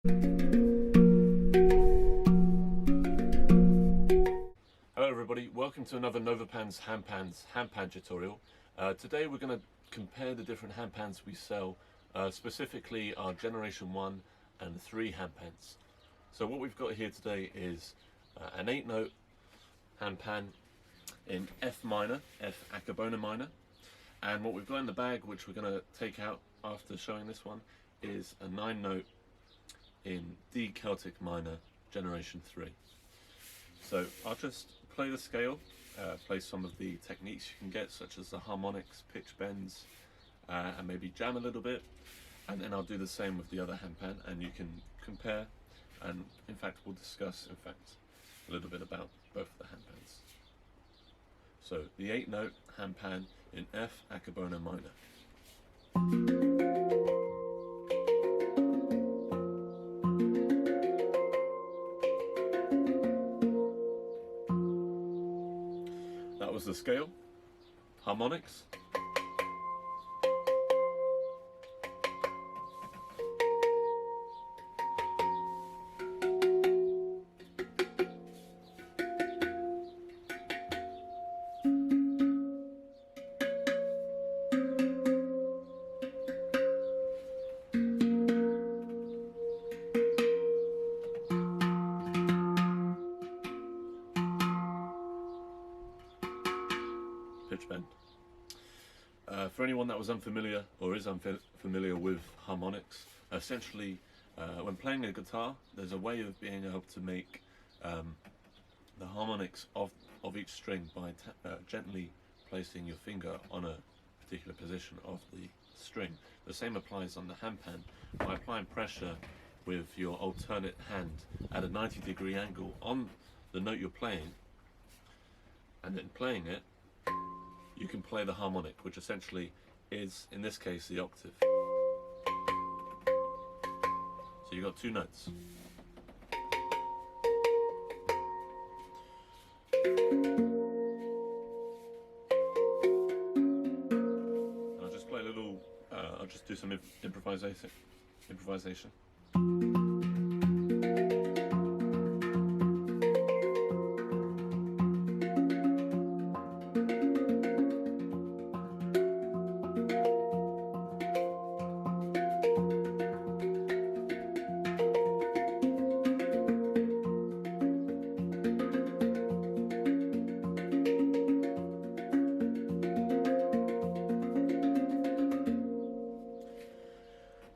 Hello everybody, welcome to another NovaPans Handpans handpan tutorial. Today we're going to compare the different handpans we sell, specifically our Generation 1 and 3 handpans. So what we've got here today is an 8-note handpan in F minor, F acapella minor, and what we've got in the bag, which we're going to take out after showing this one, is a 9-note in D Celtic minor, Generation 3. So I'll just play the scale, play some of the techniques you can get, such as the harmonics, pitch bends, and maybe jam a little bit, and then I'll do the same with the other handpan, and you can compare, and in fact we'll discuss a little bit about both the handpans. So the 8-note handpan in F acapella minor. That was the scale, harmonics, pitch bend. For anyone that was unfamiliar or is unfamiliar with harmonics, essentially when playing a guitar, there's a way of being able to make the harmonics of each string by gently placing your finger on a particular position of the string. The same applies on the handpan. By applying pressure with your alternate hand at a 90-degree angle on the note you're playing, and then playing it, you can play the harmonic, which essentially is, in this case, the octave. So you've got two notes. And I'll just play a little, I'll just do some improvisation.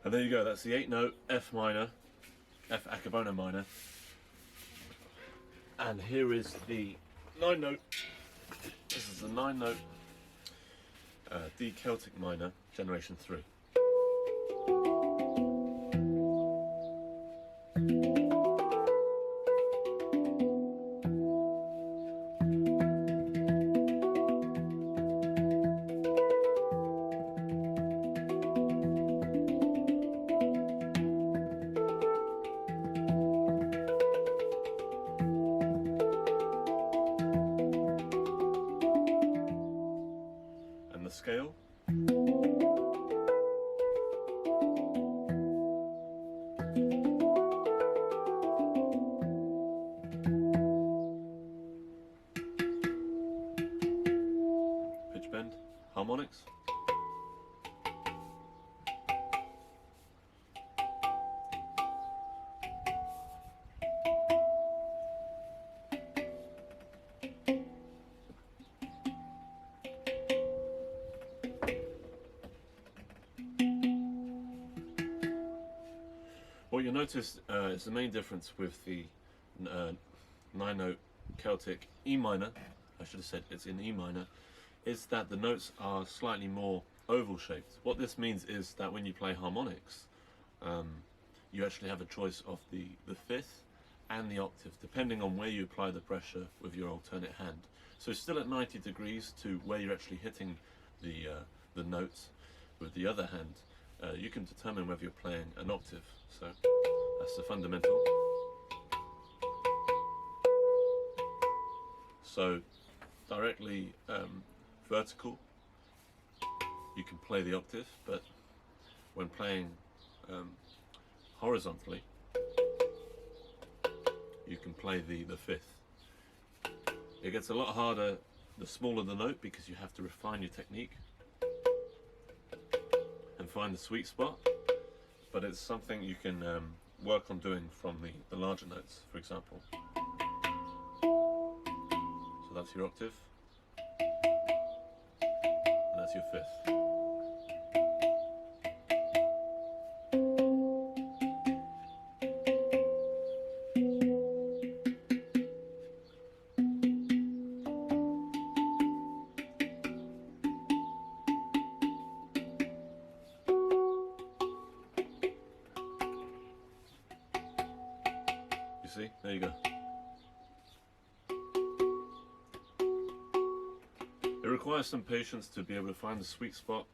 And there you go, that's the 8-note F minor, F acapella minor. And here is the 9-note, this is the 9-note D Celtic minor, Generation 3. The scale, pitch bend, harmonics, what you'll notice is the main difference with the 9-note Celtic E minor, I should have said it's in E minor, is that the notes are slightly more oval shaped. What this means is that when you play harmonics, you actually have a choice of the fifth and the octave, depending on where you apply the pressure with your alternate hand. So still at 90 degrees to where you're actually hitting the notes with the other hand, you can determine whether you're playing an octave. So that's the fundamental. So directly vertical, you can play the octave, but when playing horizontally, you can play the fifth. It gets a lot harder the smaller the note, because you have to refine your technique and find the sweet spot, but it's something you can work on doing from the larger notes, for example. So that's your octave, and that's your fifth. You see? There you go. It requires some patience to be able to find the sweet spot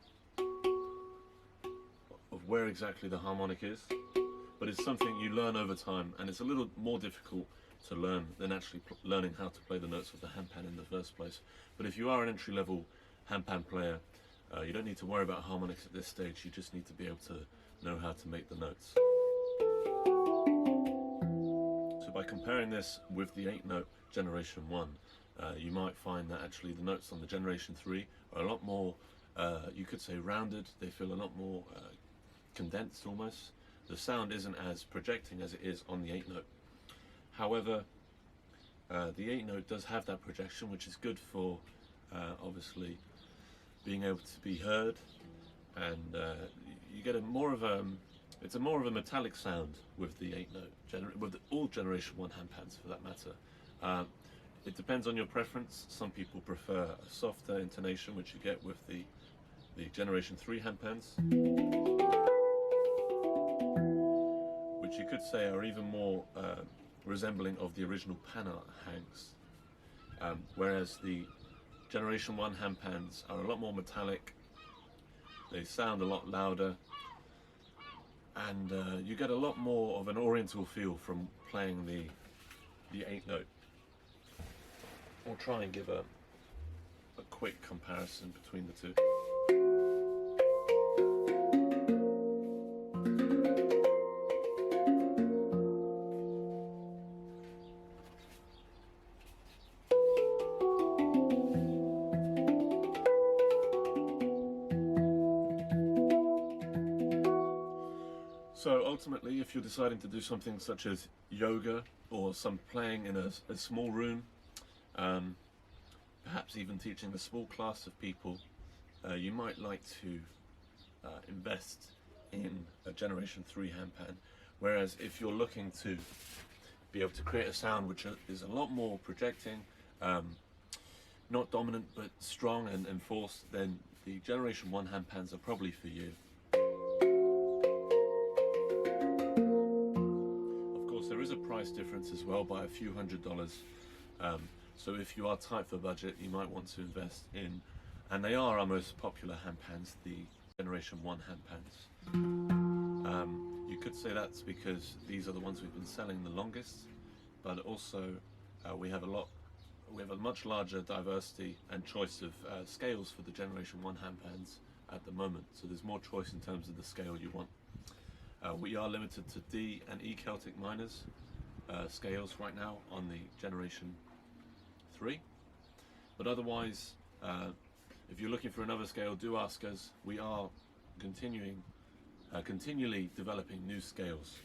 of where exactly the harmonic is, but it's something you learn over time, and it's a little more difficult to learn than actually learning how to play the notes of the handpan in the first place. But if you are an entry-level handpan player, you don't need to worry about harmonics at this stage. You just need to be able to know how to make the notes. So by comparing this with the 8-note Generation 1, you might find that actually the notes on the Generation 3 are a lot more, you could say, rounded. They feel a lot more condensed almost. The sound isn't as projecting as it is on the 8-note. However, the 8-note does have that projection, which is good for obviously being able to be heard, and you get it's a more of a metallic sound with the 8-note, with all Generation 1 handpans for that matter. It depends on your preference. Some people prefer a softer intonation, which you get with the Generation 3 handpans, which you could say are even more resembling of the original pan hangs, whereas the Generation 1 handpans are a lot more metallic. They sound a lot louder, and you get a lot more of an oriental feel from playing the 8-note. I'll try and give a quick comparison between the two. So ultimately, if you're deciding to do something such as yoga or some playing in a small room, perhaps even teaching a small class of people, you might like to invest in a Generation 3 handpan. Whereas if you're looking to be able to create a sound which is a lot more projecting, not dominant but strong and enforced, then the Generation 1 handpans are probably for you. Of course, there is a price difference as well by a few $100s. So if you are tight for budget, you might want to invest in, and they are our most popular handpans, the Generation 1 handpans. You could say that's because these are the ones we've been selling the longest, but also we have a much larger diversity and choice of scales for the Generation 1 handpans at the moment. So there's more choice in terms of the scale you want. We are limited to D and E Celtic minors scales right now on the Generation 3, but otherwise, if you're looking for another scale, do ask us. We are continually developing new scales